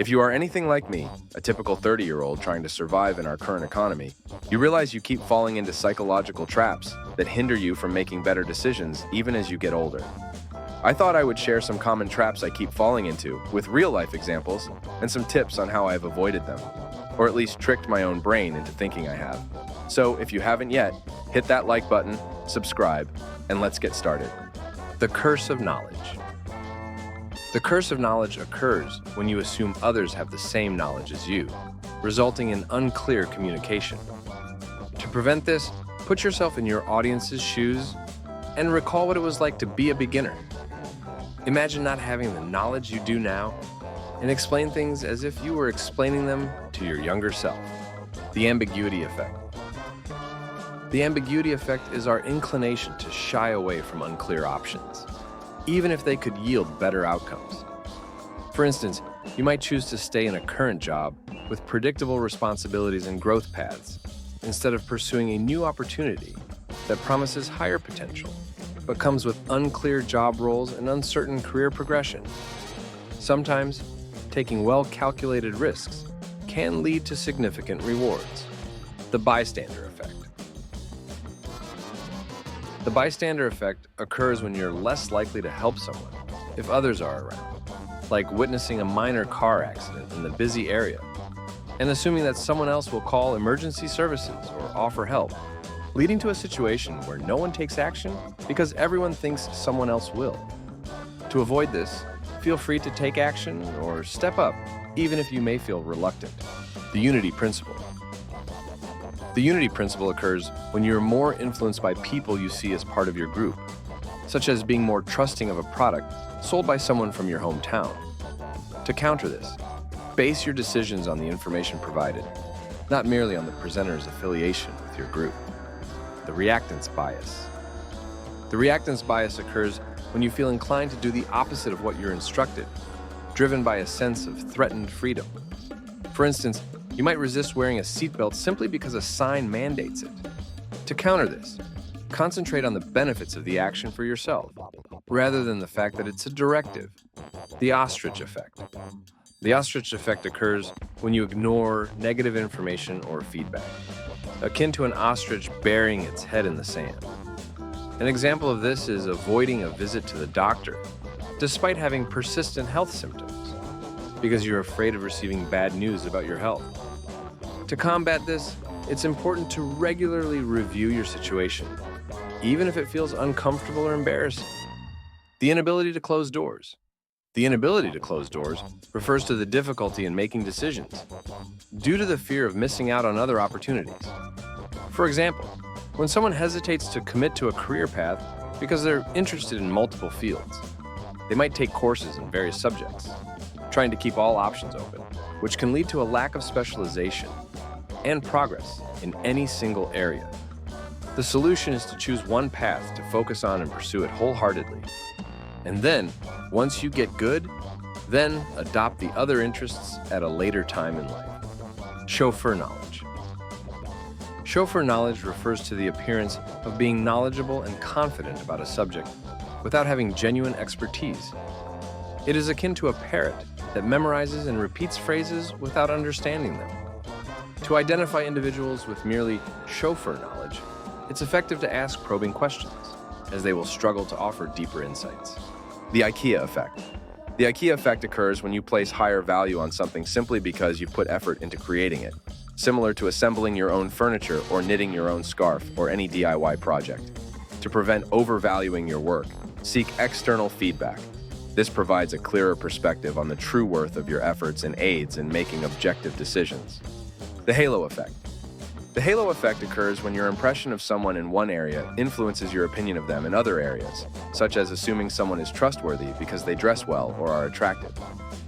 If you are anything like me, a typical 30-year-old trying to survive in our current economy, you realize you keep falling into psychological traps that hinder you from making better decisions even as you get older. I thought I would share some common traps I keep falling into with real-life examples and some tips on how I've avoided them, or at least tricked my own brain into thinking I have. So if you haven't yet, hit that like button, subscribe, and let's get started. The curse of knowledge. The curse of knowledge occurs when you assume others have the same knowledge as you, resulting in unclear communication. To prevent this, put yourself in your audience's shoes and recall what it was like to be a beginner. Imagine not having the knowledge you do now and explain things as if you were explaining them to your younger self. The Ambiguity Effect. The Ambiguity Effect is our inclination to shy away from unclear options, even if they could yield better outcomes. For instance, you might choose to stay in a current job with predictable responsibilities and growth paths, instead of pursuing a new opportunity that promises higher potential, but comes with unclear job roles and uncertain career progression. Sometimes, taking well-calculated risks can lead to significant rewards. The Bystander Effect. The bystander effect occurs when you're less likely to help someone if others are around, like witnessing a minor car accident in the busy area and assuming that someone else will call emergency services or offer help, leading to a situation where no one takes action because everyone thinks someone else will. To avoid this, feel free to take action or step up, even if you may feel reluctant. The unity principle. The unity principle occurs when you're more influenced by people you see as part of your group, such as being more trusting of a product sold by someone from your hometown. To counter this, base your decisions on the information provided, not merely on the presenter's affiliation with your group. The reactance bias. The reactance bias occurs when you feel inclined to do the opposite of what you're instructed, driven by a sense of threatened freedom. For instance, you might resist wearing a seatbelt simply because a sign mandates it. To counter this, concentrate on the benefits of the action for yourself, rather than the fact that it's a directive. The Ostrich Effect. The Ostrich Effect occurs when you ignore negative information or feedback, akin to an ostrich burying its head in the sand. An example of this is avoiding a visit to the doctor, despite having persistent health symptoms, because you're afraid of receiving bad news about your health. To combat this, it's important to regularly review your situation, even if it feels uncomfortable or embarrassing. The inability to close doors. The inability to close doors refers to the difficulty in making decisions, due to the fear of missing out on other opportunities. For example, when someone hesitates to commit to a career path because they're interested in multiple fields, they might take courses in various subjects, trying to keep all options open, which can lead to a lack of specialization and progress in any single area. The solution is to choose one path to focus on and pursue it wholeheartedly. And then, once you get good, then adopt the other interests at a later time in life. Chauffer Knowledge. Chauffer Knowledge refers to the appearance of being knowledgeable and confident about a subject without having genuine expertise. It is akin to a parrot that memorizes and repeats phrases without understanding them. To identify individuals with merely chauffer knowledge, it's effective to ask probing questions, as they will struggle to offer deeper insights. The Ikea Effect. The Ikea Effect occurs when you place higher value on something simply because you put effort into creating it, similar to assembling your own furniture or knitting your own scarf or any DIY project. To prevent overvaluing your work, seek external feedback. This provides a clearer perspective on the true worth of your efforts and aids in making objective decisions. The Halo Effect. The halo effect occurs when your impression of someone in one area influences your opinion of them in other areas, such as assuming someone is trustworthy because they dress well or are attractive.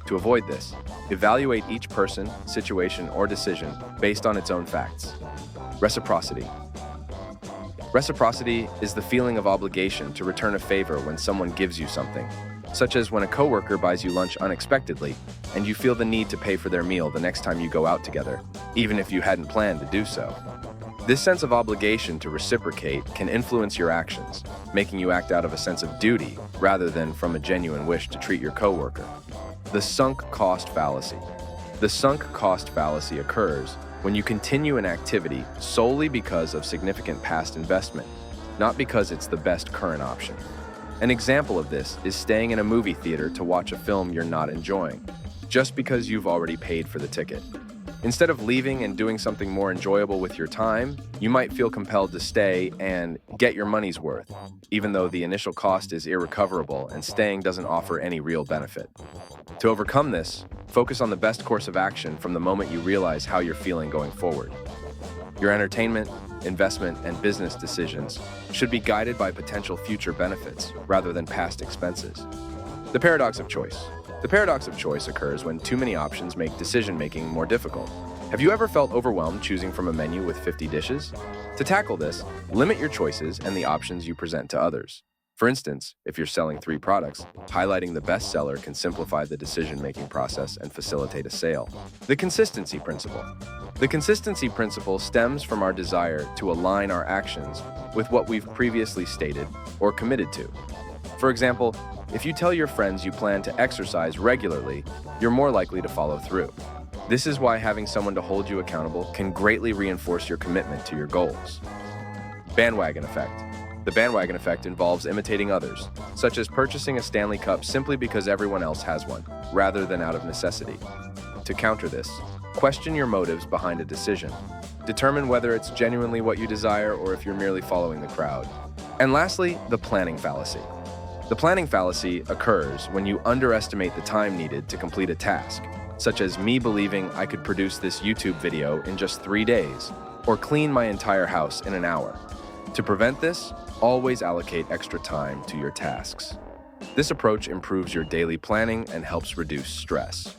To avoid this, evaluate each person, situation, or decision based on its own facts. Reciprocity. Reciprocity is the feeling of obligation to return a favor when someone gives you something, such as when a coworker buys you lunch unexpectedly and you feel the need to pay for their meal the next time you go out together, even if you hadn't planned to do so. This sense of obligation to reciprocate can influence your actions, making you act out of a sense of duty rather than from a genuine wish to treat your coworker. The sunk cost fallacy. The sunk cost fallacy occurs when you continue an activity solely because of significant past investment, not because it's the best current option. An example of this is staying in a movie theater to watch a film you're not enjoying, just because you've already paid for the ticket. Instead of leaving and doing something more enjoyable with your time, you might feel compelled to stay and get your money's worth, even though the initial cost is irrecoverable and staying doesn't offer any real benefit. To overcome this, focus on the best course of action from the moment you realize how you're feeling going forward. Your entertainment, investment, and business decisions should be guided by potential future benefits rather than past expenses. The paradox of choice. The paradox of choice occurs when too many options make decision-making more difficult. Have you ever felt overwhelmed choosing from a menu with 50 dishes? To tackle this, limit your choices and the options you present to others. For instance, if you're selling 3 products, highlighting the best seller can simplify the decision-making process and facilitate a sale. The consistency principle. The consistency principle stems from our desire to align our actions with what we've previously stated or committed to. For example, if you tell your friends you plan to exercise regularly, you're more likely to follow through. This is why having someone to hold you accountable can greatly reinforce your commitment to your goals. Bandwagon Effect. The bandwagon effect involves imitating others, such as purchasing a Stanley Cup simply because everyone else has one, rather than out of necessity. To counter this, question your motives behind a decision. Determine whether it's genuinely what you desire or if you're merely following the crowd. And lastly, the planning fallacy. The planning fallacy occurs when you underestimate the time needed to complete a task, such as me believing I could produce this YouTube video in just 3 days, or clean my entire house in an hour. To prevent this, always allocate extra time to your tasks. This approach improves your daily planning and helps reduce stress.